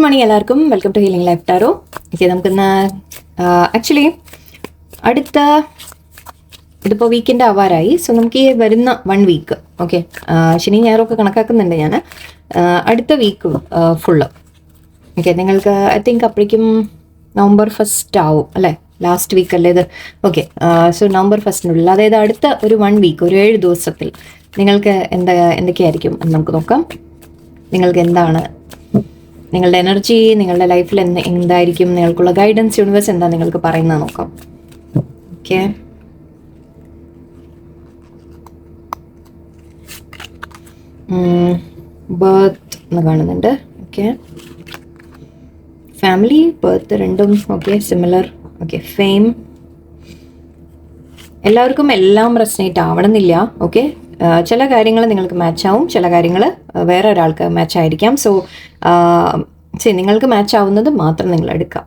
Morning എല്ലാവർക്കും welcome to healing life tarot. Okay, നമുക്കിന്ന് actually ഇതിപ്പോൾ വീക്കെൻഡ് ആവാറായി. സോ നമുക്ക് ഈ വരുന്ന 1 വീക്ക്, ഓക്കെ, ശനി ഞായറൊക്കെ കണക്കാക്കുന്നുണ്ട് ഞാൻ, അടുത്ത വീക്ക് ഫുള്ള്. ഓക്കെ, നിങ്ങൾക്ക് ഐ തിങ്ക് അപ്പോഴേക്കും നവംബർ 1 ആവും അല്ലേ, ലാസ്റ്റ് വീക്ക് അല്ലേ ഇത്. ഓക്കെ, സോ നവംബർ 1 അതായത് അടുത്ത ഒരു 1 വീക്ക്, ഒരു 7 ദിവസത്തിൽ നിങ്ങൾക്ക് എന്തൊക്കെയായിരിക്കും എന്ന് നമുക്ക് നോക്കാം. നിങ്ങൾക്ക് എന്താണ് നിങ്ങളുടെ എനർജി, നിങ്ങളുടെ ലൈഫിൽ എന്തായിരിക്കും, നിങ്ങൾക്കുള്ള ഗൈഡൻസ് യൂണിവേഴ്സ് എന്താ നിങ്ങൾക്ക് പറയുന്നത് നോക്കാം. ഓക്കെ, ബർത്ത് എന്ന് കാണുന്നുണ്ട്. ഓക്കെ, ഫാമിലി, ബർത്ത് രണ്ടും ഓക്കെ, സിമിലർ. ഓക്കെ, ഫെയിം, എല്ലാവർക്കും എല്ലാം റെസനേറ്റ് ആവണമെന്നില്ല. ഓക്കെ, ചില കാര്യങ്ങൾ നിങ്ങൾക്ക് മാച്ച് ആവും, ചില കാര്യങ്ങൾ വേറെ ഒരാൾക്ക് മാച്ച് ആയിരിക്കാം. സോ നിങ്ങൾക്ക് മാച്ച് ആവുന്നത് മാത്രം നിങ്ങൾ എടുക്കാം.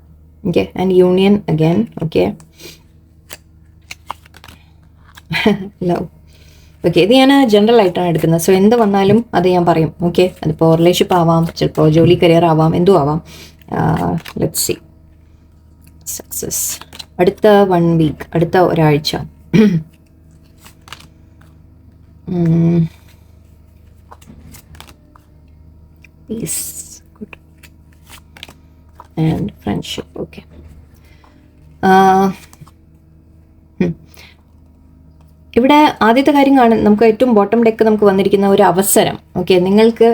Okay, and union again. Okay, love. Okay, ഇത് ഞാൻ ജനറൽ ആയിട്ടാണ് എടുക്കുന്നത്. സോ എന്ത് വന്നാലും അത് ഞാൻ പറയും. ഓക്കെ, അതിപ്പോൾ റിലേഷൻഷിപ്പ് ആവാം, ചിലപ്പോൾ ജോലി കരിയർ ആവാം, എന്തും ആവാം. ലെറ്റ്സ് സീ സക്സസ് അടുത്ത 1 വീക്ക്, അടുത്ത ഒരാഴ്ച. Peace, good, and friendship. Okay, ഇവിടെ ആദ്യത്തെ കാര്യം നമുക്ക് ഏറ്റവും ബോട്ടം ഡെക്ക് നമുക്ക് വന്നിരിക്കുന്ന ഒരു അവസരം. ഓക്കെ, നിങ്ങൾക്ക്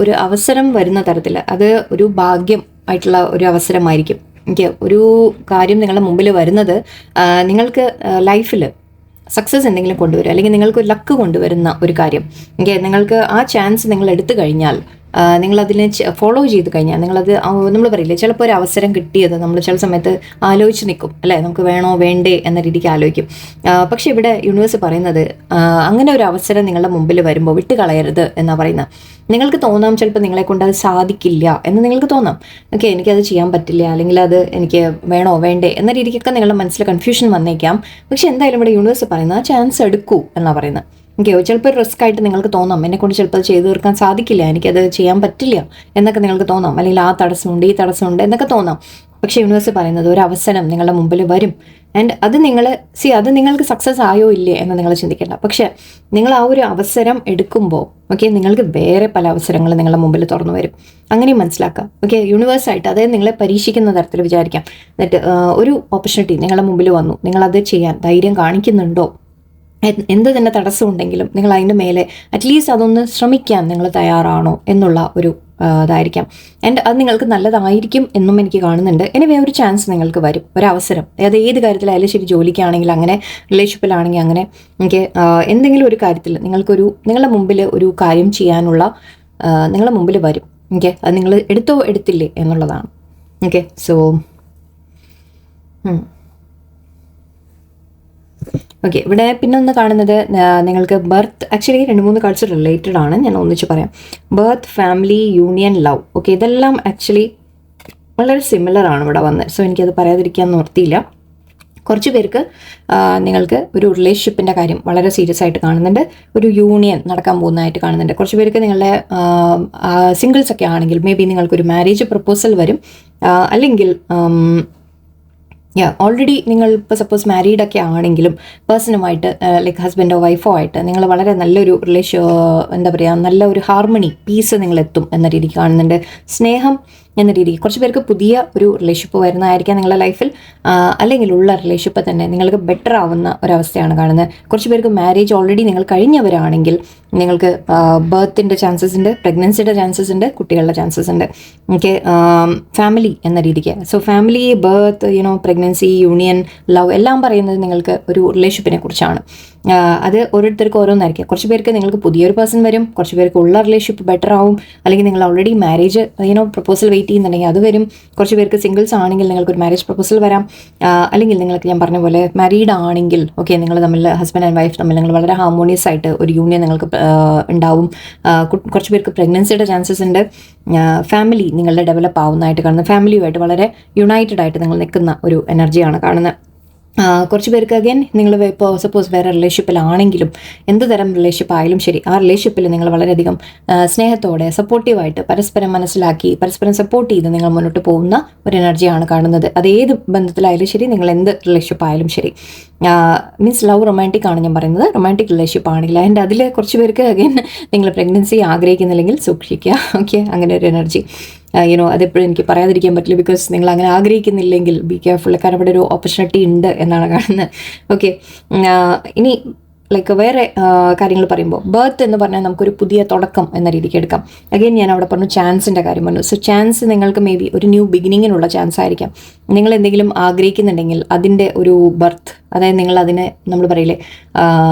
ഒരു അവസരം വരുന്ന തരത്തിൽ, അത് ഒരു ഭാഗ്യം ആയിട്ടുള്ള ഒരു അവസരമായിരിക്കും. ഓക്കെ, ഒരു കാര്യം നിങ്ങളുടെ മുമ്പിൽ വരുന്നത് നിങ്ങൾക്ക് ലൈഫിൽ സക്സസ് എന്തെങ്കിലും കൊണ്ടുവരും, അല്ലെങ്കിൽ നിങ്ങൾക്ക് ലക്ക് കൊണ്ടുവരുന്ന ഒരു കാര്യം. ഓക്കെ, നിങ്ങൾക്ക് ആ ചാൻസ് നിങ്ങൾ എടുത്തു കഴിഞ്ഞാൽ, നിങ്ങളതിനെ ഫോളോ ചെയ്ത് കഴിഞ്ഞാൽ, നിങ്ങളത് നമ്മൾ പറയില്ലേ, ചിലപ്പോൾ ഒരു അവസരം കിട്ടിയത് നമ്മൾ ചില സമയത്ത് ആലോചിച്ച് നിൽക്കും അല്ലേ, നമുക്ക് വേണോ വേണ്ടേ എന്ന രീതിക്ക് ആലോചിക്കും. പക്ഷെ ഇവിടെ യൂണിവേഴ്സ് പറയുന്നത് അങ്ങനെ ഒരു അവസരം നിങ്ങളുടെ മുമ്പിൽ വരുമ്പോൾ വിട്ട് കളയരുത് എന്നാണ് പറയുന്നത്. നിങ്ങൾക്ക് തോന്നാം ചിലപ്പോൾ നിങ്ങളെ കൊണ്ട് അത് സാധിക്കില്ല എന്ന് നിങ്ങൾക്ക് തോന്നാം. ഓക്കെ, എനിക്കത് ചെയ്യാൻ പറ്റില്ല, അല്ലെങ്കിൽ അത് എനിക്ക് വേണോ വേണ്ടേ എന്ന രീതിക്കൊക്കെ നിങ്ങളുടെ മനസ്സിൽ കൺഫ്യൂഷൻ വന്നേക്കാം. പക്ഷെ എന്തായാലും ഇവിടെ യൂണിവേഴ്സ് പറയുന്നത് ആ ചാൻസ് എടുക്കൂ എന്നാണ് പറയുന്നത്. ഓക്കെ, ചിലപ്പോൾ ഒരു റിസ്ക് ആയിട്ട് നിങ്ങൾക്ക് തോന്നാം, എന്നെക്കൊണ്ട് ചിലപ്പോൾ അത് ചെയ്തു തീർക്കാൻ സാധിക്കില്ല, എനിക്കത് ചെയ്യാൻ പറ്റില്ല എന്നൊക്കെ നിങ്ങൾക്ക് തോന്നാം, അല്ലെങ്കിൽ ആ തടസ്സമുണ്ട്, ഈ തടസ്സമുണ്ട് എന്നൊക്കെ തോന്നാം. പക്ഷേ യൂണിവേഴ്സ് പറയുന്നത് ഒരു അവസരം നിങ്ങളുടെ മുമ്പിൽ വരും. ആൻഡ് അത് അത് നിങ്ങൾക്ക് സക്സസ് ആയോ ഇല്ലേ എന്ന് നിങ്ങൾ ചിന്തിക്കേണ്ട. പക്ഷേ നിങ്ങൾ ആ ഒരു അവസരം എടുക്കുമ്പോൾ, ഓക്കെ, നിങ്ങൾക്ക് വേറെ പല അവസരങ്ങളും നിങ്ങളുടെ മുമ്പിൽ തുറന്നു വരും. അങ്ങനെയും മനസ്സിലാക്കാം. ഓക്കെ, യൂണിവേഴ്സായിട്ട് അതായത് നിങ്ങളെ പരീക്ഷിക്കുന്ന തരത്തിൽ വിചാരിക്കാം. എന്നിട്ട് ഒരു ഓപ്പർച്യൂണിറ്റി നിങ്ങളുടെ മുമ്പിൽ വന്നു, നിങ്ങളത് ചെയ്യാൻ ധൈര്യം കാണിക്കുന്നുണ്ടോ, എന്ത് തന്നെ തടസ്സമുണ്ടെങ്കിലും നിങ്ങൾ അതിൻ്റെ മേലെ അറ്റ്ലീസ്റ്റ് അതൊന്ന് ശ്രമിക്കാൻ നിങ്ങൾ തയ്യാറാണോ എന്നുള്ള ഒരു ഇതായിരിക്കാം. ആൻഡ് അത് നിങ്ങൾക്ക് നല്ലതായിരിക്കും എന്നും എനിക്ക് കാണുന്നുണ്ട്. എനിവേ ഒരു ചാൻസ് നിങ്ങൾക്ക് വരും, ഒരവസരം. അത് ഏത് കാര്യത്തിലായാലും ശരി, ജോലിക്കാണെങ്കിൽ അങ്ങനെ, റിലേഷൻഷിപ്പിലാണെങ്കിൽ അങ്ങനെ. ഓക്കെ, എന്തെങ്കിലും ഒരു കാര്യത്തിൽ നിങ്ങളുടെ മുമ്പിൽ ഒരു കാര്യം ചെയ്യാനുള്ള നിങ്ങളുടെ മുമ്പിൽ വരും. ഓക്കെ, അത് നിങ്ങൾ എടുത്തോ എടുത്തില്ലേ എന്നുള്ളതാണ്. ഓക്കെ, സോ ഓക്കെ, ഇവിടെ പിന്നെ ഒന്ന് കാണുന്നത് നിങ്ങൾക്ക് ബർത്ത്, ആക്ച്വലി 2-3 കാർഡ്സ് റിലേറ്റഡ് ആണ്, ഞാൻ ഒന്നിച്ച് പറയാം. Birth, family, union, love. Okay, ഇതെല്ലാം ആക്ച്വലി വളരെ സിമിലർ ആണ് ഇവിടെ വന്നത്. സോ എനിക്കത് പറയാതിരിക്കാൻ നിർത്തിയില്ല. കുറച്ച് പേർക്ക് നിങ്ങൾക്ക് ഒരു റിലേഷൻഷിപ്പിൻ്റെ കാര്യം വളരെ സീരിയസ് ആയിട്ട് കാണുന്നുണ്ട്, ഒരു യൂണിയൻ നടക്കാൻ പോകുന്നതായിട്ട് കാണുന്നുണ്ട്. കുറച്ച് പേർക്ക് നിങ്ങളുടെ സിംഗിൾസ് ഒക്കെ ആണെങ്കിൽ മേ ബി നിങ്ങൾക്കൊരു മാരേജ് പ്രപ്പോസൽ വരും, അല്ലെങ്കിൽ ഓൾറെഡി നിങ്ങൾ ഇപ്പോൾ സപ്പോസ് മാരീഡൊക്കെ ആണെങ്കിലും പേഴ്സണുമായിട്ട് ലൈക്ക് ഹസ്ബൻഡോ വൈഫോ ആയിട്ട് നിങ്ങൾ വളരെ നല്ലൊരു എന്താ പറയുക, നല്ല ഒരു ഹാർമണി, പീസ് നിങ്ങളെത്തും എന്ന രീതിക്ക് കാണുന്നുണ്ട്. സ്നേഹം എന്ന രീതിക്ക് കുറച്ച് പേർക്ക് പുതിയ ഒരു റിലേഷൻഷിപ്പ് വരുന്നതായിരിക്കാം നിങ്ങളുടെ ലൈഫിൽ, അല്ലെങ്കിൽ ഉള്ള റിലേഷൻഷിപ്പ് തന്നെ നിങ്ങൾക്ക് ബെറ്റർ ആവുന്ന ഒരവസ്ഥയാണ് കാണുന്നത്. കുറച്ച് പേർക്ക് മാരേജ് ഓൾറെഡി നിങ്ങൾ കഴിഞ്ഞവരാണെങ്കിൽ നിങ്ങൾക്ക് ബർത്തിൻ്റെ ചാൻസസ് ഉണ്ട്, പ്രഗ്നൻസിയുടെ ചാൻസസ് ഉണ്ട്, കുട്ടികളുടെ ചാൻസസ് ഉണ്ട്. ഓക്കെ, ഫാമിലി എന്ന രീതിക്ക്. So family, birth, pregnancy, union, love എല്ലാം പറയുന്നത് നിങ്ങൾക്ക് ഒരു റിലേഷൻഷിപ്പിനെ കുറിച്ചാണ്. അത് ഓരോരുത്തർക്കും ഓരോന്നായിരിക്കും. കുറച്ച് പേർക്ക് നിങ്ങൾക്ക് പുതിയൊരു പേഴ്സൺ വരും, കുറച്ച് പേർക്ക് ഉള്ള റിലേഷൻഷിപ്പ് ബെറ്റർ ആവും, അല്ലെങ്കിൽ നിങ്ങൾ ഓൾറെഡി മാരേജ് പ്രപ്പോസൽ വെയിറ്റ് ചെയ്യുന്നുണ്ടെങ്കിൽ അത് വരും. കുറച്ച് പേർക്ക് സിംഗിൾസ് ആണെങ്കിൽ നിങ്ങൾക്കൊരു മാരേജ് പ്രപ്പോസൽ വരാം, അല്ലെങ്കിൽ നിങ്ങൾക്ക് ഞാൻ പറഞ്ഞ പോലെ മാരീഡ് ആണെങ്കിൽ ഓക്കെ, നിങ്ങൾ തമ്മിൽ ഹസ്ബൻഡ് ആൻഡ് വൈഫ് തമ്മിൽ നിങ്ങൾ വളരെ ഹാർമോണിയസ് ആയിട്ട് ഒരു യൂണിയൻ നിങ്ങൾക്ക് ഉണ്ടാവും. കുറച്ച് പേർക്ക് പ്രഗ്നൻസിയുടെ ചാൻസസ് ഉണ്ട്. ഫാമിലി നിങ്ങളുടെ ഡെവലപ്പ് ആവുന്നതായിട്ട് കാണുന്നത്, ഫാമിലിയുമായിട്ട് വളരെ യുണൈറ്റഡ് ആയിട്ട് നിങ്ങൾ നിൽക്കുന്ന ഒരു എനർജിയാണ് കാണുന്നത്. കുറച്ച് പേർക്ക് അഗൈൻ നിങ്ങൾ ഇപ്പോൾ സപ്പോസ് വേറെ റിലേഷൻഷിപ്പിലാണെങ്കിലും എന്ത് തരം റിലേഷൻഷിപ്പ് ആയാലും ശരി, ആ റിലേഷൻഷിപ്പിൽ നിങ്ങൾ വളരെയധികം സ്നേഹത്തോടെ സപ്പോർട്ടീവായിട്ട് പരസ്പരം മനസ്സിലാക്കി പരസ്പരം സപ്പോർട്ട് ചെയ്ത് നിങ്ങൾ മുന്നോട്ട് പോകുന്ന ഒരു എനർജിയാണ് കാണുന്നത്. അത് ഏത് ബന്ധത്തിലായാലും ശരി, നിങ്ങൾ എന്ത് റിലേഷൻഷിപ്പ് ആയാലും ശരി. മീൻസ് ലവ് റൊമാൻറ്റിക് ആണ് ഞാൻ പറയുന്നത്. റൊമാൻറ്റിക് റിലേഷൻഷിപ്പ് ആണെങ്കിൽ ആൻഡ് അതിൽ കുറച്ച് പേർക്ക് അഗൈൻ നിങ്ങൾ പ്രഗ്നൻസി ആഗ്രഹിക്കുന്നില്ലെങ്കിൽ സൂക്ഷിക്കുക. ഓക്കെ, അങ്ങനെ ഒരു എനർജി അതെപ്പോഴും എനിക്ക് പറയാതിരിക്കാൻ പറ്റില്ല. ബിക്കോസ് നിങ്ങൾ അങ്ങനെ ആഗ്രഹിക്കുന്നില്ലെങ്കിൽ ബി കെയർഫുൾ, കാരണം അവിടെ ഒരു ഓപ്പർച്യൂണിറ്റി ഉണ്ട് എന്നാണ് കാണുന്നത്. ഓക്കെ, ഇനി ലൈക്ക് വേറെ കാര്യങ്ങൾ പറയുമ്പോൾ ബർത്ത് എന്ന് പറഞ്ഞാൽ നമുക്കൊരു പുതിയ തുടക്കം എന്ന രീതിക്ക് എടുക്കാം. അഗൈൻ ഞാൻ അവിടെ പറഞ്ഞു ചാൻസിൻ്റെ കാര്യം പറഞ്ഞു. സോ ചാൻസ് നിങ്ങൾക്ക് മേ ബി ഒരു ന്യൂ ബിഗിനിങ്ങിനുള്ള ചാൻസ് ആയിരിക്കാം. നിങ്ങൾ എന്തെങ്കിലും ആഗ്രഹിക്കുന്നുണ്ടെങ്കിൽ അതിൻ്റെ ഒരു ബർത്ത്, അതായത് നിങ്ങൾ അതിനെ നമ്മൾ പറയില്ലേ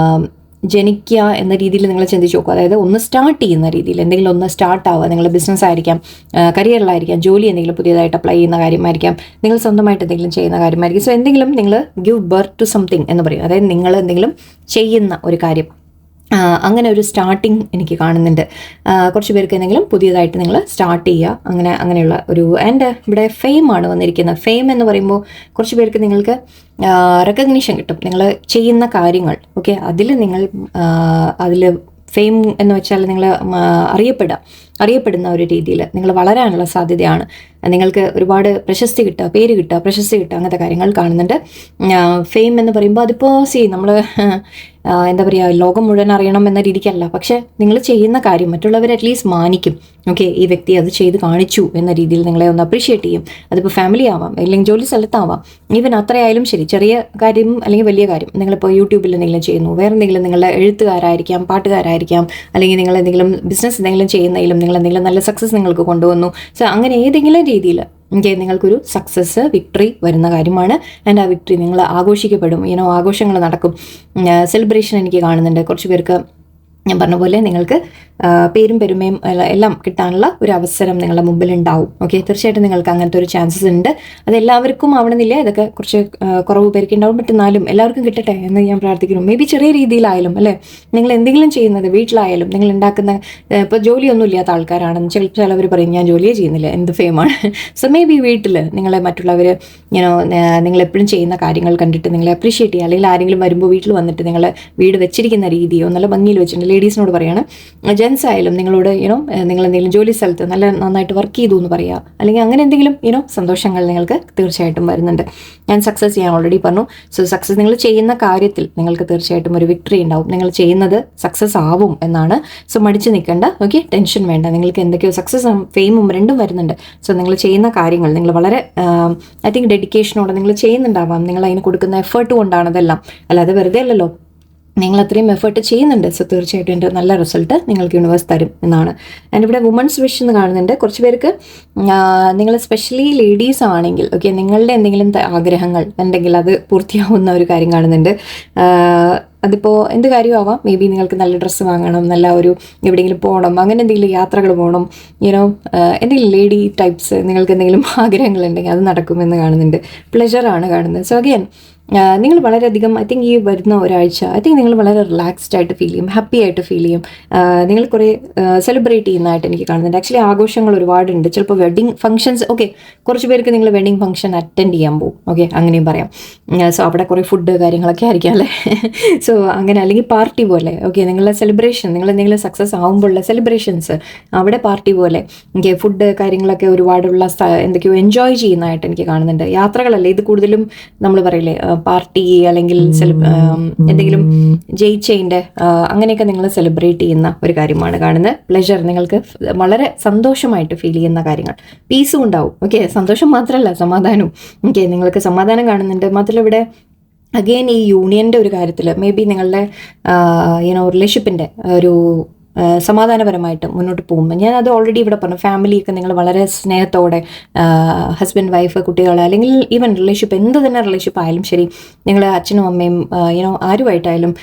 ജനിക്കുക എന്ന രീതിയിൽ നിങ്ങൾ ചിന്തിച്ച് നോക്കുക. അതായത് ഒന്ന് സ്റ്റാർട്ട് ചെയ്യുന്ന രീതിയിൽ എന്തെങ്കിലും ഒന്ന് സ്റ്റാർട്ട് ആവുക. നിങ്ങളുടെ ബിസിനസ് ആയിരിക്കാം, കരിയറിലായിരിക്കാം, ജോലി എന്തെങ്കിലും പുതിയതായിട്ട് അപ്ലൈ ചെയ്യുന്ന കാര്യമായിരിക്കാം, നിങ്ങൾ സ്വന്തമായിട്ട് എന്തെങ്കിലും ചെയ്യുന്ന കാര്യമായിരിക്കും. സോ എന്തെങ്കിലും നിങ്ങൾ ഗിവ് ബർത്ത് ടു സംതിങ് എന്ന് പറയും. അതായത് നിങ്ങൾ എന്തെങ്കിലും ചെയ്യുന്ന ഒരു കാര്യം, അങ്ങനെ ഒരു സ്റ്റാർട്ടിങ് എനിക്ക് കാണുന്നുണ്ട്. കുറച്ച് പേർക്ക് എന്തെങ്കിലും പുതിയതായിട്ട് നിങ്ങൾ സ്റ്റാർട്ട് ചെയ്യുക, അങ്ങനെയുള്ള ഒരു ആൻഡ് ഇവിടെ ഫെയിം ആണ് വന്നിരിക്കുന്നത്. ഫെയിം എന്ന് പറയുമ്പോൾ കുറച്ച് പേർക്ക് നിങ്ങൾക്ക് റെക്കഗ്നീഷൻ കിട്ടും നിങ്ങൾ ചെയ്യുന്ന കാര്യങ്ങൾ. ഓക്കെ, അതിൽ ഫെയിം എന്ന് വെച്ചാൽ നിങ്ങൾ അറിയപ്പെടുന്ന ഒരു രീതിയിൽ നിങ്ങൾ വളരാനുള്ള സാധ്യതയാണ്. നിങ്ങൾക്ക് ഒരുപാട് പ്രശസ്തി കിട്ടുക, പേര് കിട്ടുക, പ്രശസ്തി കിട്ടുക, അങ്ങനത്തെ കാര്യങ്ങൾ കാണുന്നുണ്ട്. ഫെയിം എന്ന് പറയുമ്പോൾ അതിപ്പോൾ നമ്മൾ എന്താ പറയുക, ലോകം മുഴുവൻ അറിയണം എന്ന രീതിക്കല്ല, പക്ഷേ നിങ്ങൾ ചെയ്യുന്ന കാര്യം മറ്റുള്ളവർ അറ്റ്ലീസ്റ്റ് മാനിക്കും. ഓക്കെ, ഈ വ്യക്തി അത് ചെയ്ത് കാണിച്ചു എന്ന രീതിയിൽ നിങ്ങളെ ഒന്ന് അപ്രീഷിയേറ്റ് ചെയ്യും. അതിപ്പോൾ ഫാമിലി ആവാം, അല്ലെങ്കിൽ ജോലി സ്ഥലത്താവാം, ഈവൻ അത്രയായാലും ശരി, ചെറിയ കാര്യം അല്ലെങ്കിൽ വലിയ കാര്യം. നിങ്ങളിപ്പോൾ യൂട്യൂബിൽ എന്തെങ്കിലും ചെയ്യുന്നു, വേറെ എന്തെങ്കിലും നിങ്ങളുടെ എഴുത്തുകാരായിരിക്കാം, പാട്ടുകാരായിരിക്കാം, അല്ലെങ്കിൽ നിങ്ങൾ എന്തെങ്കിലും ബിസിനസ് എന്തെങ്കിലും ചെയ്യുന്നതിലും നിങ്ങൾ എന്തെങ്കിലും നല്ല സക്സസ് നിങ്ങൾക്ക് കൊണ്ടുവന്നു. സോ അങ്ങനെ ഏതെങ്കിലും രീതിയിൽ നിങ്ങൾക്കൊരു സക്സസ്, വിക്ടറി വരുന്ന കാര്യമാണ്. ആൻഡ് ആ വിക്ടറി നിങ്ങൾ ആഘോഷിക്കപ്പെടും. ആഘോഷങ്ങൾ നടക്കും, സെലിബ്രേഷൻ എനിക്ക് കാണുന്നുണ്ട്. കുറച്ച് പേർക്ക് ഞാൻ പറഞ്ഞ പോലെ നിങ്ങൾക്ക് പേരും പെരുമയും എല്ലാം കിട്ടാനുള്ള ഒരു അവസരം നിങ്ങളുടെ മുമ്പിൽ ഉണ്ടാവും. ഓക്കെ, തീർച്ചയായിട്ടും നിങ്ങൾക്ക് അങ്ങനത്തെ ഒരു ചാൻസസ് ഉണ്ട്. അത് എല്ലാവർക്കും ആവണമെന്നില്ല, ഇതൊക്കെ കുറച്ച് കുറവ് പേർക്ക് ഉണ്ടാവും. ബട്ട് എന്നാലും എല്ലാവർക്കും കിട്ടട്ടെ എന്ന് ഞാൻ പ്രാർത്ഥിക്കുന്നു. മേ ബി ചെറിയ രീതിയിലായാലും അല്ലേ, നിങ്ങൾ എന്തെങ്കിലും ചെയ്യുന്നത് വീട്ടിലായാലും, നിങ്ങൾ ഉണ്ടാക്കുന്ന ഇപ്പോൾ ജോലിയൊന്നും ഇല്ലാത്ത ആൾക്കാരാണെന്ന് ചിലവർ പറയും ഞാൻ ജോലിയേ ചെയ്യുന്നില്ല, എന്ത് ഫെയിമാണ്. സോ മേ ബി വീട്ടിൽ നിങ്ങളെ മറ്റുള്ളവർ നിങ്ങൾ എപ്പോഴും ചെയ്യുന്ന കാര്യങ്ങൾ കണ്ടിട്ട് നിങ്ങളെ അപ്രീഷിയേറ്റ് ചെയ്യുക. അല്ലെങ്കിൽ ആരെങ്കിലും വരുമ്പോൾ വീട്ടിൽ വന്നിട്ട് നിങ്ങൾ വീട് വെച്ചിരിക്കുന്ന രീതിയോ നല്ല ഭംഗിയിൽ വെച്ചിട്ടുണ്ട്. ലേഡീസിനോട് പറയാണ്, ജെൻസ് ആയാലും നിങ്ങളോട് നിങ്ങൾ എന്തെങ്കിലും ജോലി സ്ഥലത്ത് നന്നായിട്ട് വർക്ക് ചെയ്തു എന്ന് പറയുക, അല്ലെങ്കിൽ അങ്ങനെ എന്തെങ്കിലും സന്തോഷങ്ങൾ നിങ്ങൾക്ക് തീർച്ചയായിട്ടും വരുന്നുണ്ട്. ഞാൻ സക്സസ് ചെയ്യാൻ ഓൾറെഡി പറഞ്ഞു. സോ സക്സസ് നിങ്ങൾ ചെയ്യുന്ന കാര്യത്തിൽ നിങ്ങൾക്ക് തീർച്ചയായിട്ടും ഒരു വിക്ടറി ഉണ്ടാവും. നിങ്ങൾ ചെയ്യുന്നത് സക്സസ് ആവും എന്നാണ്. സോ മടിച്ച് നിൽക്കേണ്ട. ഓക്കെ, ടെൻഷൻ വേണ്ട. നിങ്ങൾക്ക് എന്തൊക്കെയോ സക്സസും ഫെയിമും രണ്ടും വരുന്നുണ്ട്. സോ നിങ്ങൾ ചെയ്യുന്ന കാര്യങ്ങൾ നിങ്ങൾ വളരെ ഐ തിങ്ക് ഡെഡിക്കേഷനോടെ നിങ്ങൾ ചെയ്യുന്നുണ്ടാവാം. നിങ്ങൾ അതിന് കൊടുക്കുന്ന എഫേർട്ട് കൊണ്ടാണ് അതെല്ലാം, അല്ലാതെ വെറുതെ അല്ലല്ലോ, നിങ്ങൾ അത്രയും എഫേർട്ട് ചെയ്യുന്നുണ്ട്. സോ തീർച്ചയായിട്ടും എൻ്റെ നല്ല റിസൾട്ട് നിങ്ങൾക്ക് യൂണിവേഴ്സ് തരും എന്നാണ്. ആൻഡ് ഇവിടെ വുമൻസ് വിഷ് എന്ന് കാണുന്നുണ്ട്. കുറച്ച് പേർക്ക് നിങ്ങൾ സ്പെഷ്യലി ലേഡീസ് ആണെങ്കിൽ ഓക്കെ, നിങ്ങളുടെ എന്തെങ്കിലും ആഗ്രഹങ്ങൾ ഉണ്ടെങ്കിൽ അത് പൂർത്തിയാവുന്ന ഒരു കാര്യം കാണുന്നുണ്ട്. അതിപ്പോൾ എന്ത് കാര്യമാവാം. മേ ബി നിങ്ങൾക്ക് നല്ല ഡ്രസ്സ് വാങ്ങണം, നല്ല ഒരു എവിടെയെങ്കിലും പോകണം, അങ്ങനെ എന്തെങ്കിലും യാത്രകൾ പോകണം, എന്തെങ്കിലും ലേഡി ടൈപ്സ് നിങ്ങൾക്ക് എന്തെങ്കിലും ആഗ്രഹങ്ങളുണ്ടെങ്കിൽ അത് നടക്കുമെന്ന് കാണുന്നുണ്ട്. പ്ലെഷറാണ് കാണുന്നത്. സോ അഗൈൻ നിങ്ങൾ വളരെയധികം ഐ തിങ്ക് ഈ വരുന്ന ഒരാഴ്ച ഐ തിങ്ക് നിങ്ങൾ വളരെ റിലാക്സ്ഡ് ആയിട്ട് ഫീൽ ചെയ്യും, ഹാപ്പി ആയിട്ട് ഫീൽ ചെയ്യും. നിങ്ങൾ കുറേ സെലിബ്രേറ്റ് ചെയ്യുന്നതായിട്ട് എനിക്ക് കാണുന്നുണ്ട്. ആക്ച്വലി ആഘോഷങ്ങൾ ഒരുപാടുണ്ട്. ചിലപ്പോൾ വെഡിങ് ഫംഗ്ഷൻസ് ഓക്കെ, കുറച്ച് പേർക്ക് നിങ്ങൾ വെഡിങ് ഫംഗ്ഷൻ അറ്റൻഡ് ചെയ്യാൻ പോകും. ഓക്കെ, അങ്ങനെയും പറയാം. സോ അവിടെ കുറേ ഫുഡ് കാര്യങ്ങളൊക്കെ ആയിരിക്കും അല്ലേ. സോ അങ്ങനെ, അല്ലെങ്കിൽ പാർട്ടി പോലെ ഓക്കെ, നിങ്ങളുടെ സെലിബ്രേഷൻ, നിങ്ങൾ എന്തെങ്കിലും സക്സസ് ആകുമ്പോഴുള്ള സെലിബ്രേഷൻസ് അവിടെ പാർട്ടി പോലെ ഓക്കെ, ഫുഡ് കാര്യങ്ങളൊക്കെ ഒരുപാടുള്ള എന്തൊക്കെയോ എൻജോയ് ചെയ്യുന്നതായിട്ട് എനിക്ക് കാണുന്നുണ്ട്. യാത്രകളല്ലേ ഇത് കൂടുതലും നമ്മൾ പറയില്ലേ പാർട്ടി അല്ലെങ്കിൽ എന്തെങ്കിലും ജയിച്ചതിൻ്റെ അങ്ങനെയൊക്കെ നിങ്ങൾ സെലിബ്രേറ്റ് ചെയ്യുന്ന ഒരു കാര്യമാണ് കാണുന്നത്. പ്ലെഷർ, നിങ്ങൾക്ക് വളരെ സന്തോഷമായിട്ട് ഫീൽ ചെയ്യുന്ന കാര്യങ്ങൾ, പീസും ഉണ്ടാവും. ഓക്കെ, സന്തോഷം മാത്രമല്ല സമാധാനവും. ഓക്കെ, നിങ്ങൾക്ക് സമാധാനം കാണുന്നുണ്ട്. മാത്രമല്ല ഇവിടെ അഗെയിൻ ഈ യൂണിയൻ്റെ ഒരു കാര്യത്തിൽ മേ ബി നിങ്ങളുടെ റിലേഷൻഷിപ്പിൻ്റെ ഒരു സമാധാനപരമായിട്ട് മുന്നോട്ട് പോകുമ്പോൾ ഞാൻ അത് ഓൾറെഡി ഇവിടെ പറഞ്ഞു. ഫാമിലിയൊക്കെ നിങ്ങൾ വളരെ സ്നേഹത്തോടെ ഹസ്ബൻഡ് വൈഫ് കുട്ടികൾ അല്ലെങ്കിൽ ഈവൻ റിലേഷൻഷിപ്പ് എന്ത് തന്നെ റിലേഷൻഷിപ്പ് ആയാലും ശരി, നിങ്ങൾ അച്ഛനും അമ്മയും ആരുമായിട്ടായാലും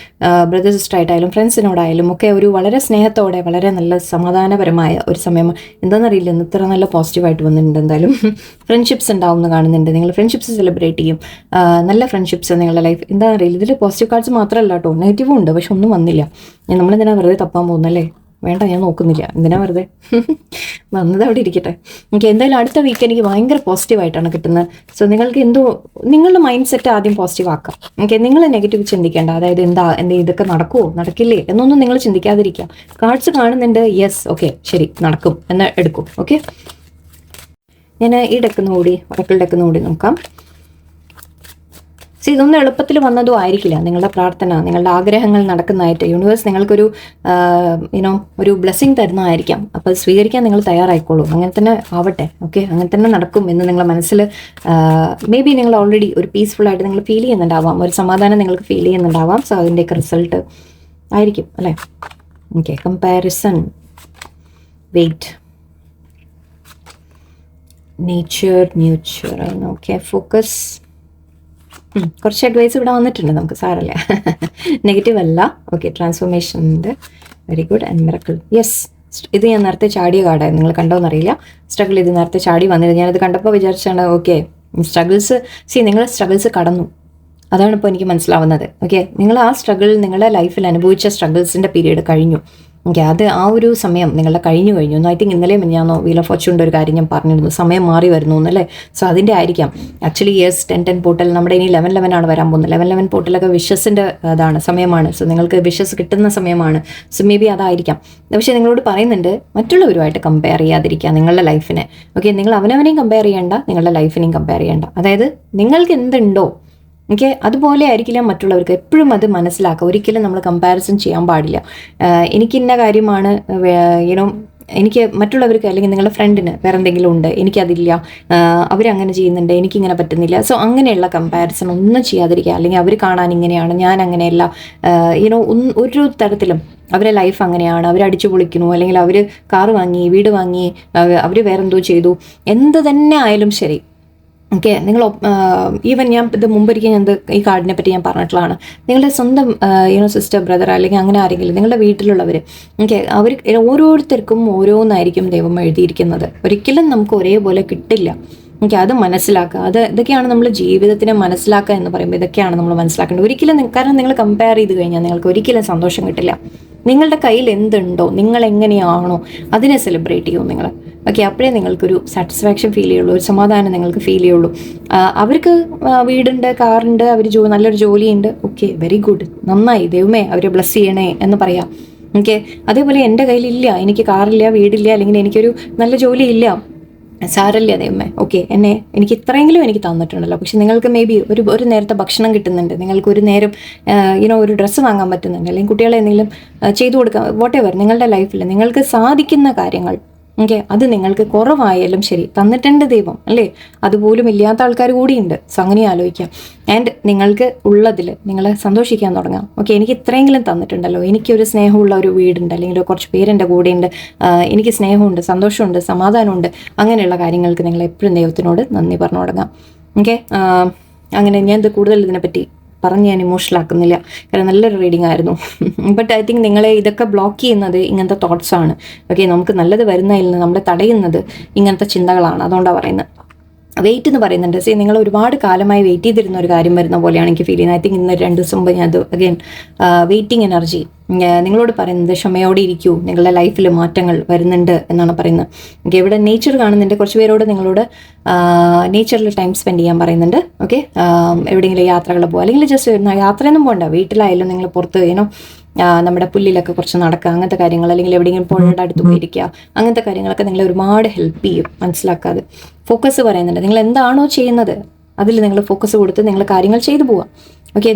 ബ്രദർ സിസ്റ്റർ ആയിട്ടായാലും ഫ്രണ്ട്സിനോടായാലും ഒക്കെ ഒരു വളരെ സ്നേഹത്തോടെ വളരെ നല്ല സമാധാനപരമായ ഒരു സമയം. എന്താണെന്നറിയില്ല, ഇത്ര നല്ല പോസിറ്റീവായിട്ട് വന്നിട്ടുണ്ട്. എന്തായാലും ഫ്രണ്ട്ഷിപ്സ് ഉണ്ടാവും എന്ന് കാണുന്നുണ്ട്. നിങ്ങൾ ഫ്രണ്ട്ഷിപ്സ് സെലിബ്രേറ്റ് ചെയ്യും, നല്ല ഫ്രണ്ട്ഷിപ്സ് നിങ്ങളുടെ ലൈഫ്. എന്താണെന്നറിയില്ല, ഇതിൽ പോസിറ്റീവ് കാർഡ്സ് മാത്രമല്ല കേട്ടോ, നെഗറ്റീവും ഉണ്ട്. പക്ഷെ ഒന്നും വന്നില്ല. നമ്മളെന്തിനാ വെറുതെ തപ്പാൻ പോകുന്നല്ലേ. വേണ്ട, ഞാൻ നോക്കുന്നില്ല, എന്തിനാ വെറുതെ. വന്നത് അവിടെ ഇരിക്കട്ടെ. എനിക്ക് എന്തായാലും അടുത്ത വീക്ക് എനിക്ക് ഭയങ്കര പോസിറ്റീവായിട്ടാണ് കിട്ടുന്നത്. സോ നിങ്ങൾക്ക് നിങ്ങളുടെ മൈൻഡ് സെറ്റ് ആദ്യം പോസിറ്റീവ് ആക്കാം. ഓക്കെ, നിങ്ങൾ നെഗറ്റീവ് ചിന്തിക്കേണ്ട. അതായത് എന്താ ഇതൊക്കെ നടക്കുമോ നടക്കില്ലേ എന്നൊന്നും നിങ്ങൾ ചിന്തിക്കാതിരിക്കുക. കാർഡ്സ് കാണുന്നുണ്ട്, യെസ്, ഓക്കെ, ശരി, നടക്കും എന്ന് എടുക്കും. ഓക്കെ, ഞാൻ ഈ ഡെക്കുന്നുകൂടി ഒറക്കിൾ ഡെക്കുന്നുകൂടി നോക്കാം. ഇതൊന്നും എളുപ്പത്തിൽ വന്നതും ആയിരിക്കില്ല. നിങ്ങളുടെ പ്രാർത്ഥന, നിങ്ങളുടെ ആഗ്രഹങ്ങൾ നടക്കുന്നതായിട്ട് യൂണിവേഴ്സ് നിങ്ങൾക്കൊരു ഒരു ബ്ലെസ്സിങ് തരുന്നതായിരിക്കാം. അപ്പോൾ സ്വീകരിക്കാൻ നിങ്ങൾ തയ്യാറായിക്കോളൂ. അങ്ങനെ തന്നെ ആവട്ടെ. ഓക്കെ, അങ്ങനെ തന്നെ നടക്കും എന്ന് നിങ്ങളുടെ മനസ്സിൽ മേ ബി നിങ്ങൾ ഓൾറെഡി ഒരു പീസ്ഫുള്ളായിട്ട് നിങ്ങൾ ഫീൽ ചെയ്യുന്നുണ്ടാവാം, ഒരു സമാധാനം നിങ്ങൾക്ക് ഫീൽ ചെയ്യുന്നുണ്ടാവാം. സോ അതിൻ്റെയൊക്കെ റിസൾട്ട് ആയിരിക്കും അല്ലേ. Okay, comparison, weight, nature, nurture. Okay, focus. കുറച്ച് അഡ്വൈസ് ഇവിടെ വന്നിട്ടുണ്ട്, നമുക്ക് സാരല്ല, നെഗറ്റീവ് അല്ല. ഓക്കെ, ട്രാൻസ്ഫോർമേഷൻ ഉണ്ട്, very good. And miracle, yes. ഇത് ഞാൻ നേരത്തെ ചാടിയ കാർഡായിരുന്നു, നിങ്ങൾ കണ്ടോന്നറിയില്ല. സ്ട്രഗിൾ ഇത് നേരത്തെ ചാടി വന്നിരുന്നു. ഞാനത് കണ്ടപ്പോൾ വിചാരിച്ചാണ് ഓക്കെ സ്ട്രഗിൾസ്, നിങ്ങൾ സ്ട്രഗിൾസ് കടന്നു, അതാണ് ഇപ്പോൾ എനിക്ക് മനസ്സിലാവുന്നത്. ഓക്കെ, നിങ്ങൾ ആ സ്ട്രഗിൾ, നിങ്ങളുടെ ലൈഫിൽ അനുഭവിച്ച സ്ട്രഗിൾസിൻ്റെ പീരീഡ് കഴിഞ്ഞു. ഓക്കെ, അത് ആ ഒരു സമയം നിങ്ങളുടെ കഴിഞ്ഞു. ഐ തിങ്ക് ഇന്നലെ ഞാനോ വീൽ ഓഫ് ഫോർച്യൂണിൻ്റെ ഒരു കാര്യം ഞാൻ പറഞ്ഞിരുന്നു, സമയം മാറി വരുന്നു എന്നല്ലേ. സോ അതിൻ്റെ ആയിരിക്കാം. ആക്ച്വലി യെസ്, 10-10 പോർട്ടൽ നമ്മുടെ ഇനി 11-11 ആണ് വരാൻ പോകുന്നത്. 11-11 പോർട്ടലൊക്കെ വിഷസിൻ്റെ അതാണ് സമയമാണ്. സോ നിങ്ങൾക്ക് വിഷസ് കിട്ടുന്ന സമയമാണ്. സോ മേ ബി അതായിരിക്കാം. പക്ഷേ നിങ്ങളോട് പറയുന്നുണ്ട് മറ്റുള്ളവരുമായിട്ട് കമ്പയർ ചെയ്യാതിരിക്കുക നിങ്ങളുടെ ലൈഫിനെ. ഓക്കെ, നിങ്ങൾ അവനവനെയും കമ്പയർ ചെയ്യേണ്ട, നിങ്ങളുടെ ലൈഫിനെയും കമ്പയർ ചെയ്യേണ്ട. അതായത് നിങ്ങൾക്ക് എന്തുണ്ടോ ഓക്കെ അതുപോലെ ആയിരിക്കില്ല മറ്റുള്ളവർക്ക്. എപ്പോഴും അത് മനസ്സിലാക്കുക. ഒരിക്കലും നമ്മൾ കമ്പാരിസൺ ചെയ്യാൻ പാടില്ല. എനിക്കിന്ന കാര്യമാണ് എനിക്ക് മറ്റുള്ളവർക്ക്, അല്ലെങ്കിൽ നിങ്ങളുടെ ഫ്രണ്ടിന് വേറെ എന്തെങ്കിലും ഉണ്ട്, എനിക്കതില്ല, അവരങ്ങനെ ചെയ്യുന്നുണ്ട്, എനിക്കിങ്ങനെ പറ്റുന്നില്ല. സോ അങ്ങനെയുള്ള കമ്പാരിസൺ ഒന്നും ചെയ്യാതിരിക്കുക. അല്ലെങ്കിൽ അവർ കാണാൻ ഇങ്ങനെയാണ്, ഞാൻ അങ്ങനെയല്ല. ഒരു തരത്തിലും അവരുടെ ലൈഫ് അങ്ങനെയാണ്, അവർ അടിച്ചു പൊളിക്കുന്നു, അല്ലെങ്കിൽ അവർ കാറ് വാങ്ങി, വീട് വാങ്ങി, അവർ വേറെന്തോ ചെയ്തു, എന്ത് തന്നെ ആയാലും ശരി. ഓക്കെ, നിങ്ങൾ ഈവൻ ഞാൻ ഇത് മുമ്പൊരിക്കൽ ഈ കാർഡിനെ പറ്റി ഞാൻ പറഞ്ഞിട്ടുള്ളതാണ്. നിങ്ങളുടെ സ്വന്തം സിസ്റ്റർ, ബ്രദർ, അല്ലെങ്കിൽ അങ്ങനെ ആരെങ്കിലും നിങ്ങളുടെ വീട്ടിലുള്ളവർ, ഓക്കെ, അവർ ഓരോരുത്തർക്കും ഓരോന്നായിരിക്കും ദൈവം എഴുതിയിരിക്കുന്നത്. ഒരിക്കലും നമുക്ക് ഒരേപോലെ കിട്ടില്ല. ഓക്കെ, അത് മനസ്സിലാക്കുക. ഇതൊക്കെയാണ് നമ്മൾ ജീവിതത്തിനെ മനസ്സിലാക്കുക എന്ന് പറയുമ്പോൾ ഇതൊക്കെയാണ് നമ്മൾ മനസ്സിലാക്കേണ്ടത്. ഒരിക്കലും കാരണം നിങ്ങൾ കമ്പയർ ചെയ്ത് കഴിഞ്ഞാൽ നിങ്ങൾക്ക് ഒരിക്കലും സന്തോഷം കിട്ടില്ല. നിങ്ങളുടെ കയ്യിൽ എന്തുണ്ടോ, നിങ്ങൾ എങ്ങനെയാണോ അതിനെ സെലിബ്രേറ്റ് ചെയ്യൂ നിങ്ങൾ. ഓക്കെ, അപ്പോഴേ നിങ്ങൾക്കൊരു സാറ്റിസ്ഫാക്ഷൻ ഫീൽ ചെയ്യുള്ളൂ, ഒരു സമാധാനം നിങ്ങൾക്ക് ഫീൽ ചെയ്യുള്ളൂ. അവർക്ക് വീടുണ്ട്, കാറുണ്ട്, അവർ നല്ലൊരു ജോലിയുണ്ട്. ഓക്കെ, വെരി ഗുഡ്, നന്നായി, ദൈവമേ അവരെ ബ്ലസ് ചെയ്യണേ എന്ന് പറയാം. ഓക്കെ, അതേപോലെ എൻ്റെ കയ്യിലില്ല, എനിക്ക് കാറില്ല, വീടില്ല, അല്ലെങ്കിൽ എനിക്കൊരു നല്ല ജോലിയില്ല, സാരല്ല ദൈവമേ. ഓക്കെ, എനിക്ക് ഇത്രയെങ്കിലും എനിക്ക് തന്നിട്ടുണ്ടല്ലോ. പക്ഷെ നിങ്ങൾക്ക് മേ ബി ഒരു നേരത്തെ ഭക്ഷണം കിട്ടുന്നുണ്ട്, നിങ്ങൾക്ക് ഒരു നേരം ഒരു ഡ്രസ്സ് വാങ്ങാൻ പറ്റുന്നുണ്ട്, അല്ലെങ്കിൽ കുട്ടികളെ എന്തെങ്കിലും ചെയ്തു കൊടുക്കാൻ, വോട്ടെവർ നിങ്ങളുടെ ലൈഫിൽ നിങ്ങൾക്ക് സാധിക്കുന്ന കാര്യങ്ങൾ, ഓക്കെ, അത് നിങ്ങൾക്ക് കുറവായാലും ശരി തന്നിട്ടുണ്ട് ദൈവം അല്ലേ. അതുപോലും ഇല്ലാത്ത ആൾക്കാർ കൂടിയുണ്ട്. സോ അങ്ങനെ ആലോചിക്കാം. ആൻഡ് നിങ്ങൾക്ക് ഉള്ളതിൽ നിങ്ങൾ സന്തോഷിക്കാൻ തുടങ്ങാം. ഓക്കെ, എനിക്ക് ഇത്രയെങ്കിലും തന്നിട്ടുണ്ടല്ലോ, എനിക്കൊരു സ്നേഹമുള്ള ഒരു വീടുണ്ട്, അല്ലെങ്കിൽ കുറച്ച് പേരെൻ്റെ കൂടെയുണ്ട്, എനിക്ക് സ്നേഹമുണ്ട്, സന്തോഷമുണ്ട്, സമാധാനമുണ്ട്. അങ്ങനെയുള്ള കാര്യങ്ങൾക്ക് നിങ്ങൾ എപ്പോഴും ദൈവത്തിനോട് നന്ദി പറഞ്ഞു തുടങ്ങാം. ഓക്കെ, അങ്ങനെ ഞാൻ ഇത് കൂടുതൽ ഇതിനെപ്പറ്റി പറഞ്ഞ് ഞാൻ ഇമോഷണൽ ആക്കുന്നില്ല, കാരണം നല്ലൊരു റീഡിംഗ് ആയിരുന്നു. ബട്ട് ഐ തിങ്ക് നിങ്ങളെ ഇതൊക്കെ ബ്ലോക്ക് ചെയ്യുന്നത് ഇങ്ങനത്തെ തോട്ട്സാണ്. ഓക്കെ, നമുക്ക് നല്ലത് വരുന്നതിൽ നിന്ന് നമ്മളെ തടയുന്നത് ഇങ്ങനത്തെ ചിന്തകളാണ്. അതുകൊണ്ടാണ് പറയുന്നത്. വെയിറ്റ് എന്ന് പറയുന്നുണ്ട്. നിങ്ങൾ ഒരുപാട് കാലമായി വെയിറ്റ് ചെയ്തിരുന്ന ഒരു കാര്യം വരുന്ന പോലെയാണ് എനിക്ക് ഫീൽ ചെയ്യുന്നത്. ഐ തിങ്ക് ഇന്ന് 2 ദിവസം മുമ്പ് ഞാൻ അത് അഗൈൻ വെയിറ്റിംഗ് എനർജി നിങ്ങളോട് പറയുന്നത് ക്ഷമയോടെ ഇരിക്കൂ, നിങ്ങളുടെ ലൈഫിൽ മാറ്റങ്ങൾ വരുന്നുണ്ട് എന്നാണ് പറയുന്നത്. ഓക്കെ, ഇവിടെ നേച്ചർ കാണുന്നുണ്ട്. കുറച്ച് പേരോട് നിങ്ങളോട് നേച്ചറിൽ ടൈം സ്പെൻഡ് ചെയ്യാൻ പറയുന്നുണ്ട്. ഓക്കെ, എവിടെയെങ്കിലും യാത്രകൾ പോകുക, അല്ലെങ്കിൽ ജസ്റ്റ് യാത്രയൊന്നും പോകണ്ട, വീട്ടിലായാലും നിങ്ങൾ പുറത്ത് നമ്മുടെ പുല്ലിലൊക്കെ കുറച്ച് നടക്കുക, അങ്ങനത്തെ കാര്യങ്ങൾ, അല്ലെങ്കിൽ എവിടെയെങ്കിലും പുഴയുടെ അടുത്ത് പോയിരിക്കുക, അങ്ങനത്തെ കാര്യങ്ങളൊക്കെ നിങ്ങളെ ഒരുപാട് ഹെൽപ്പ് ചെയ്യും. മനസ്സിലാക്കാതെ ഫോക്കസ് പറയുന്നുണ്ട്. നിങ്ങൾ എന്താണോ ചെയ്യുന്നത് അതിൽ നിങ്ങൾ ഫോക്കസ് കൊടുത്ത് നിങ്ങൾ കാര്യങ്ങൾ ചെയ്തു പോവാം. ഓക്കെ,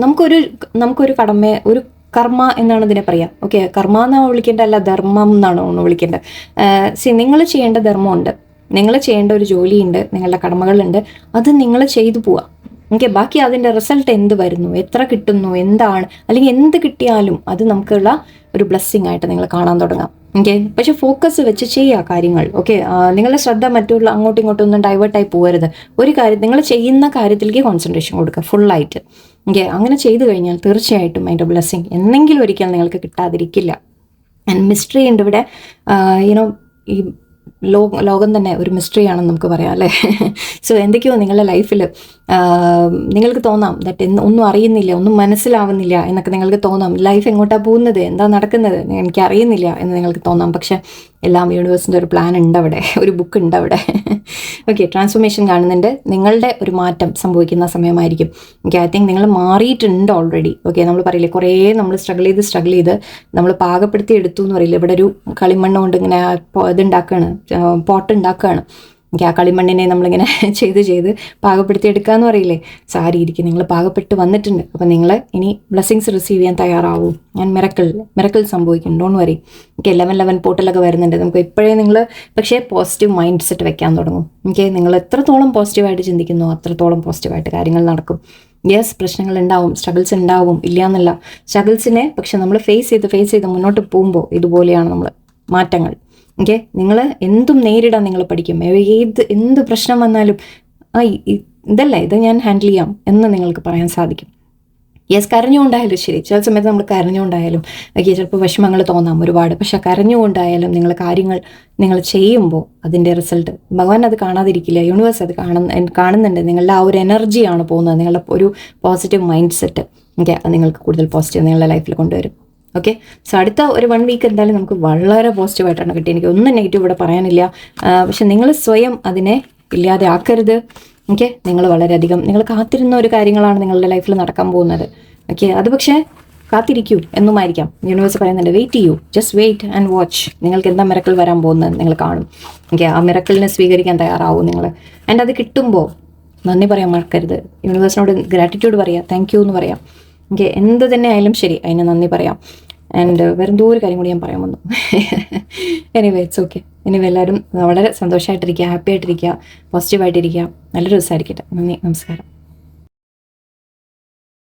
നമുക്കൊരു ഒരു കർമ്മ എന്നാണ് ഇതിനെ പറയാം. ഓക്കെ, കർമ്മ എന്നാണ് വിളിക്കേണ്ടത്, അല്ല ധർമ്മം എന്നാണ് ഒന്ന് വിളിക്കേണ്ടത്. നിങ്ങൾ ചെയ്യേണ്ട ധർമ്മമുണ്ട്, നിങ്ങൾ ചെയ്യേണ്ട ഒരു ജോലിയുണ്ട്, നിങ്ങളുടെ കടമകളുണ്ട്, അത് നിങ്ങൾ ചെയ്തു പോവാം. ഓക്കെ, ബാക്കി അതിൻ്റെ റിസൾട്ട് എന്ത് വരുന്നു, എത്ര കിട്ടുന്നു, എന്താണ്, അല്ലെങ്കിൽ എന്ത് കിട്ടിയാലും അത് നമുക്കുള്ള ഒരു ബ്ലെസ്സിങ് ആയിട്ട് നിങ്ങൾ കാണാൻ തുടങ്ങാം. ഓക്കെ, പക്ഷെ ഫോക്കസ് വെച്ച് ചെയ്യുക കാര്യങ്ങൾ. ഓക്കെ, നിങ്ങളുടെ ശ്രദ്ധ മറ്റുള്ള അങ്ങോട്ടും ഇങ്ങോട്ടും ഒന്നും ഡൈവേർട്ടായി പോകരുത്. ഒരു കാര്യം നിങ്ങൾ ചെയ്യുന്ന കാര്യത്തിലേക്ക് കോൺസെൻട്രേഷൻ കൊടുക്കുക ഫുള്ളായിട്ട്. ഓക്കെ, അങ്ങനെ ചെയ്തു കഴിഞ്ഞാൽ തീർച്ചയായിട്ടും അതിൻ്റെ ബ്ലെസ്സിങ് എന്തെങ്കിലും ഒരിക്കൽ നിങ്ങൾക്ക് കിട്ടാതിരിക്കില്ല. ആൻഡ് മിസ്റ്ററി ഉണ്ട് ഇവിടെ. ഈ ലോകം തന്നെ ഒരു മിസ്റ്ററിയാണെന്ന് നമുക്ക് പറയാം അല്ലേ. സോ എന്തൊക്കെയോ നിങ്ങളുടെ ലൈഫിൽ നിങ്ങൾക്ക് തോന്നാം ദാറ്റ് ഒന്നും അറിയുന്നില്ല, ഒന്നും മനസ്സിലാവുന്നില്ല എന്നൊക്കെ നിങ്ങൾക്ക് തോന്നാം. ലൈഫ് എങ്ങോട്ടാണ് പോകുന്നത്, എന്താ നടക്കുന്നത് എനിക്ക് അറിയുന്നില്ല എന്ന് നിങ്ങൾക്ക് തോന്നാം. പക്ഷേ എല്ലാം യൂണിവേഴ്സിൻ്റെ ഒരു പ്ലാൻ ഉണ്ട് അവിടെ, ഒരു ബുക്ക് ഉണ്ട് അവിടെ. ഓക്കെ, ട്രാൻസ്ഫോർമേഷൻ കാണുന്നുണ്ട്. നിങ്ങളുടെ ഒരു മാറ്റം സംഭവിക്കുന്ന സമയമായിരിക്കും. ഓക്കെ, ഐ തിങ്ക് നിങ്ങൾ മാറിയിട്ടുണ്ട് ഓൾറെഡി. ഓക്കെ, നമ്മൾ പറയില്ലേ കുറേ നമ്മൾ സ്ട്രഗിൾ ചെയ്ത് നമ്മൾ പാകപ്പെടുത്തി എടുത്തു എന്ന് പറയില്ലേ. ഇവിടെ ഒരു കളിമണ്ണ് കൊണ്ട് ഇങ്ങനെ ഇതുണ്ടാക്കുകയാണ്, പോട്ട് ഉണ്ടാക്കുകയാണ്. എനിക്ക് ആ കളിമണ്ണിനെ നമ്മളിങ്ങനെ ചെയ്ത് പാകപ്പെടുത്തി എടുക്കുക എന്ന് പറയില്ലേ. സാരിയിരിക്കും, നിങ്ങൾ പാകപ്പെട്ട് വന്നിട്ടുണ്ട്. അപ്പം നിങ്ങൾ ഇനി ബ്ലെസ്സിങ്സ് റിസീവ് ചെയ്യാൻ തയ്യാറാവും. ഞാൻ മിറക്കിൾ സംഭവിക്കും, ഡോണ്ട് വറി. എനിക്ക് 11 പോർട്ടലൊക്കെ വരുന്നുണ്ട്. നമുക്ക് ഇപ്പോഴേ നിങ്ങൾ പക്ഷേ പോസിറ്റീവ് മൈൻഡ് സെറ്റ് വെക്കാൻ തുടങ്ങും. ഓക്കെ, നിങ്ങൾ എത്രത്തോളം പോസിറ്റീവായിട്ട് ചിന്തിക്കുന്നു അത്രത്തോളം പോസിറ്റീവായിട്ട് കാര്യങ്ങൾ നടക്കും. യെസ്, പ്രശ്നങ്ങൾ ഉണ്ടാവും, സ്ട്രഗിൾസ് ഉണ്ടാവും, ഇല്ല എന്നല്ല. സ്ട്രഗിൾസിനെ പക്ഷെ നമ്മൾ ഫേസ് ചെയ്ത് മുന്നോട്ട് പോകുമ്പോൾ ഇതുപോലെയാണ് നമ്മൾ മാറ്റങ്ങൾ. ഓക്കെ, നിങ്ങൾ എന്തും നേരിടാൻ നിങ്ങൾ പഠിക്കും. എന്ത് പ്രശ്നം വന്നാലും ഇതല്ല, ഇത് ഞാൻ ഹാൻഡിൽ ചെയ്യാം എന്ന് നിങ്ങൾക്ക് പറയാൻ സാധിക്കും. യെസ്, കരഞ്ഞുകൊണ്ടായാലും ശരി, ചില സമയത്ത് നമ്മൾ കരഞ്ഞുകൊണ്ടായാലും ഓക്കെ, ചിലപ്പോൾ വിഷമങ്ങൾ തോന്നാം ഒരുപാട്. പക്ഷെ കരഞ്ഞുകൊണ്ടായാലും കാര്യങ്ങൾ നിങ്ങൾ ചെയ്യുമ്പോൾ അതിൻ്റെ റിസൾട്ട് ഭഗവാൻ അത് കാണാതിരിക്കില്ല. യൂണിവേഴ്സ് അത് കാണുന്നുണ്ട്. നിങ്ങളുടെ ആ ഒരു എനർജിയാണ് പോകുന്നത്, നിങ്ങളുടെ ഒരു പോസിറ്റീവ് മൈൻഡ് സെറ്റ്. ഓക്കെ, അത് നിങ്ങൾക്ക് കൂടുതൽ പോസിറ്റീവ് നിങ്ങളുടെ ലൈഫിൽ കൊണ്ടുവരും. ഓക്കെ, സോ അടുത്ത ഒരു 1 വീക്ക് എന്തായാലും നമുക്ക് വളരെ പോസിറ്റീവായിട്ടാണ് കിട്ടിയത്. എനിക്ക് ഒന്നും നെഗറ്റീവ് ഇവിടെ പറയാനില്ല. പക്ഷെ നിങ്ങൾ സ്വയം അതിനെ ഇല്ലാതെ ആക്കരുത്. ഓക്കെ, നിങ്ങൾ വളരെയധികം നിങ്ങൾ കാത്തിരുന്ന ഒരു കാര്യങ്ങളാണ് നിങ്ങളുടെ ലൈഫിൽ നടക്കാൻ പോകുന്നത്. ഓക്കെ, അത് പക്ഷേ കാത്തിരിക്കൂ എന്നുമായിരിക്കാം. യൂണിവേഴ്സ് പറയുന്നുണ്ട് വെയിറ്റ് ചെയ്യൂ, ജസ്റ്റ് വെയിറ്റ് ആൻഡ് വാച്ച്. നിങ്ങൾക്ക് എന്താ മിറക്കിൾ വരാൻ പോകുന്നത് നിങ്ങൾ കാണും. ഓക്കെ, ആ മിറക്കിളിനെ സ്വീകരിക്കാൻ തയ്യാറാവും നിങ്ങൾ. ആൻഡ് അത് കിട്ടുമ്പോൾ നന്ദി പറയാൻ മറക്കരുത്. യൂണിവേഴ്സിനോട് ഗ്രാറ്റിറ്റ്യൂഡ് പറയാം, താങ്ക് യു എന്ന് പറയാം. ഓക്കെ, എന്ത് തന്നെ ആയാലും ശരി അതിന് നന്ദി പറയാം. ആൻഡ് വേറെന്തോ ഒരു കാര്യം കൂടി ഞാൻ പറയാൻ വന്നു. Anyway it's okay. എനിവേ എല്ലാവരും വളരെ സന്തോഷമായിട്ടിരിക്കുക, ഹാപ്പി ആയിട്ടിരിക്കുക, പോസിറ്റീവായിട്ടിരിക്കുക. നല്ലൊരു ദിവസമായിരിക്കട്ടെ. നന്ദി, നമസ്കാരം.